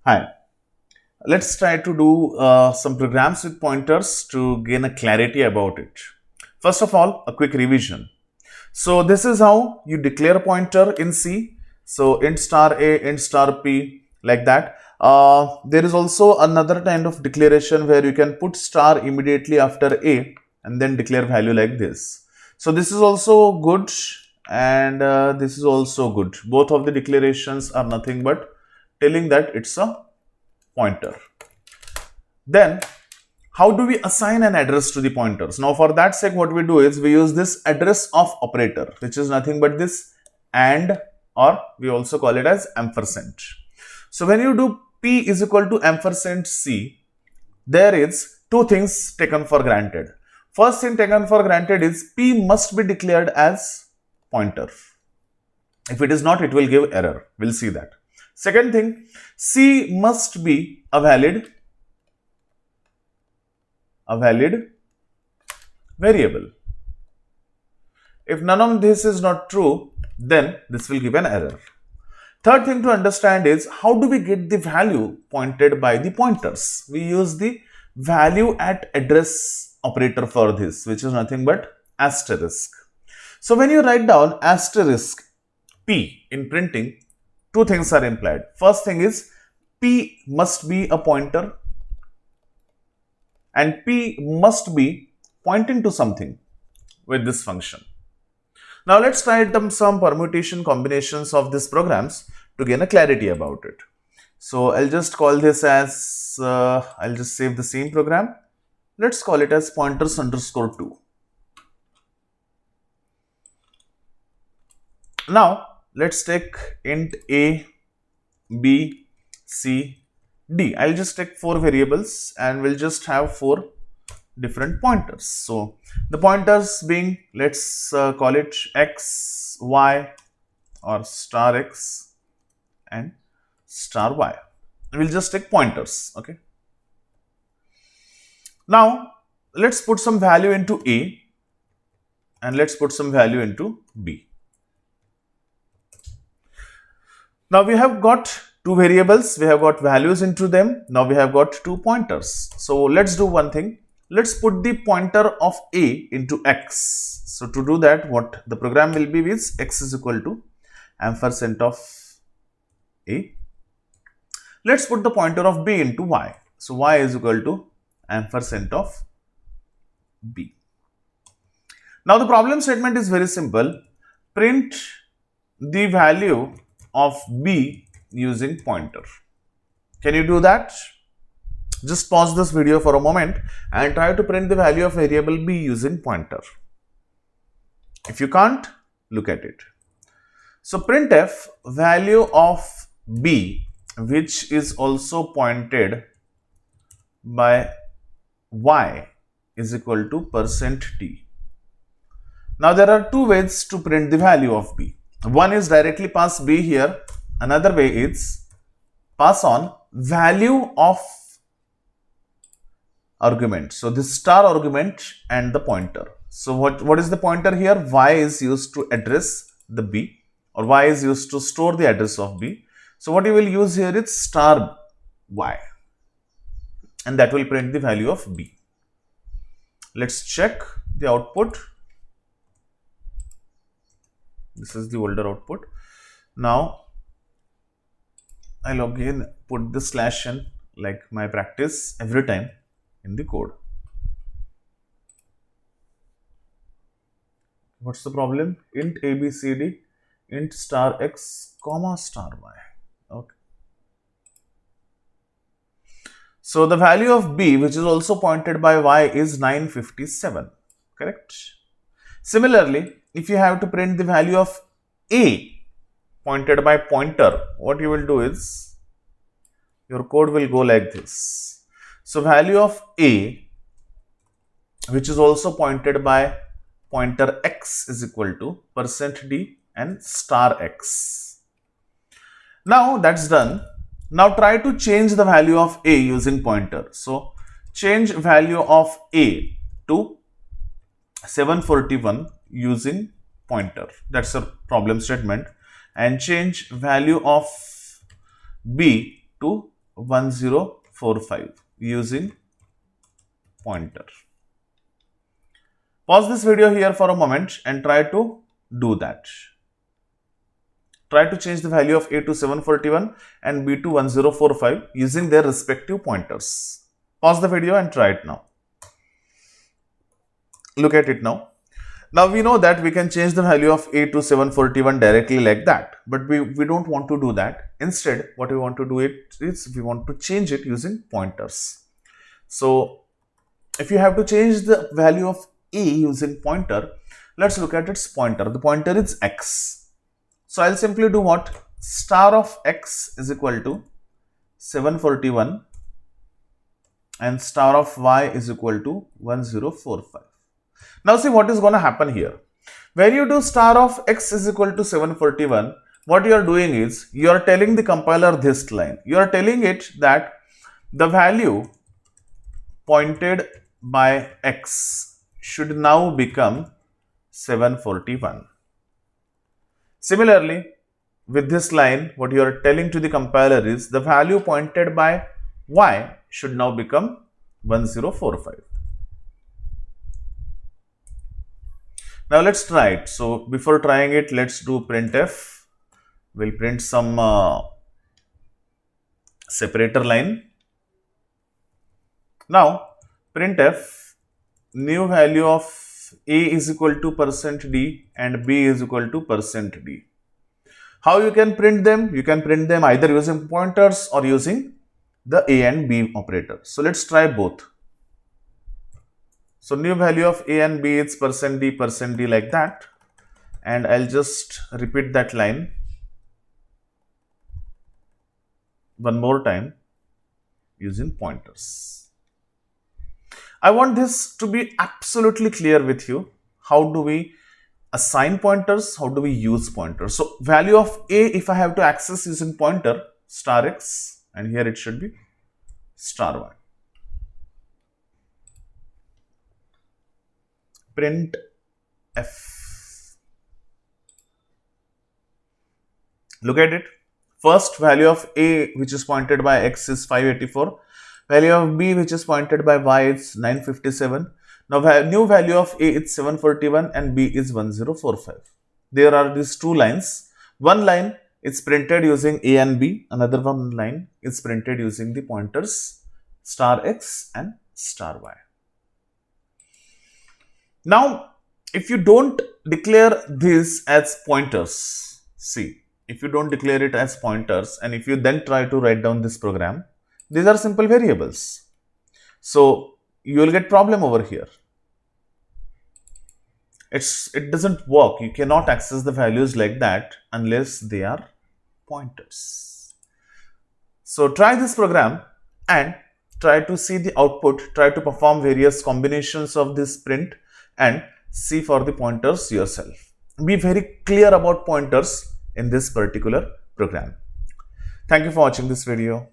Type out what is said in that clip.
Hi, let's try to do some programs with pointers to gain a clarity about it. First of all, a quick revision. So this is how you declare a pointer in C. So int star A, int star P, like that. There is also another kind of declaration where you can put star immediately after A and then declare value like this. So this is also good and this is also good. Both of the declarations are nothing but telling that it's a pointer. Then how do we assign an address to the pointers? Now for that sake, what we do is we use this address of operator, which is nothing but this and, or we also call it as ampersand. So when you do P is equal to ampersand C, there is two things taken for granted. First thing taken for granted is P must be declared as pointer. If it is not, it will give error. We'll see that. Second thing, C must be a valid variable. If none of this is not true, then this will give an error. Third thing to understand is how do we get the value pointed by the pointers? We use the value at address operator for this, which is nothing but asterisk. So when you write down asterisk P in printing, two things are implied. First thing is P must be a pointer and P must be pointing to something with this function. Now let's try some permutation combinations of these programs to gain a clarity about it. So I'll just call this as, I'll just save the same program. Let's call it as pointers underscore 2. Now let's take int A, B, C, D. I'll just take 4 variables and we'll just have 4 different pointers. So the pointers being, let's call it X, Y or star X and star Y. We'll just take pointers. Okay. Now let's put some value into A and let's put some value into B. Now we have got 2 variables, we have got values into them. Now we have got 2 pointers. So let's do one thing. Let's put the pointer of A into X. So to do that, what the program will be is X is equal to ampersand of A. Let's put the pointer of B into Y. So Y is equal to ampersand of B. Now the problem statement is very simple. Print the value of B using pointer. Can you do that? Just pause this video for a moment and try to print the value of variable B using pointer. If you can't, look at it. So printf value of B, which is also pointed by Y, is equal to %t. Now there are 2 ways to print the value of B. One is directly pass B here. Another way is pass on value of argument. So this star argument and the pointer. So what is the pointer here? Y is used to address the B, or Y is used to store the address of B. So what you will use here is star Y, and that will print the value of B. Let's check the output. This is the older output. Now I'll again put the slash n like my practice every time in the code. What's the problem? Int ABCD, int star X, comma star Y. Okay. So the value of B, which is also pointed by Y, is 957. Correct? Similarly, if you have to print the value of A pointed by pointer, what you will do is your code will go like this. So value of A, which is also pointed by pointer X, is equal to %d and star X. Now that's done. Now try to change the value of A using pointer. So change value of A to 741 using pointer. That's a problem statement. And change value of B to 1045 using pointer. Pause this video here for a moment and try to do that. Try to change the value of A to 741 and B to 1045 using their respective pointers. Pause the video and try it now. Look at it now. Now we know that we can change the value of A to 741 directly like that, but we don't want to do that. Instead, what we want to do is we want to change it using pointers. So if you have to change the value of A using pointer, let's look at its pointer. The pointer is X. So I'll simply do what? Star of X is equal to 741 and star of Y is equal to 1045. Now see what is going to happen here. When you do star of X is equal to 741, what you are doing is you are telling the compiler this line. You are telling it that the value pointed by X should now become 741. Similarly, with this line, what you are telling to the compiler is the value pointed by Y should now become 1045. Now let's try it. So before trying it, let's do printf. We'll print some separator line. Now printf new value of A is equal to %d and B is equal to %d. How you can print them? You can print them either using pointers or using the A and B operator. So let's try both. So new value of A and B is %d like that, and I'll just repeat that line one more time using pointers. I want this to be absolutely clear with you. How do we assign pointers? How do we use pointers? So value of A, if I have to access using pointer, star X, and here it should be star Y. Print F. Look at it. First value of A which is pointed by X is 584. Value of B which is pointed by Y is 957. Now new value of A is 741 and B is 1045. There are these two lines. One line is printed using A and B. Another one line is printed using the pointers star X and star Y. Now, if you don't declare this as pointers, see, if you don't declare it as pointers and if you then try to write down this program, these are simple variables. So, you will get problem over here. It doesn't work. You cannot access the values like that unless they are pointers. So, try this program and try to see the output, try to perform various combinations of this print and see for the pointers yourself. Be very clear about pointers in this particular program. Thank you for watching this video.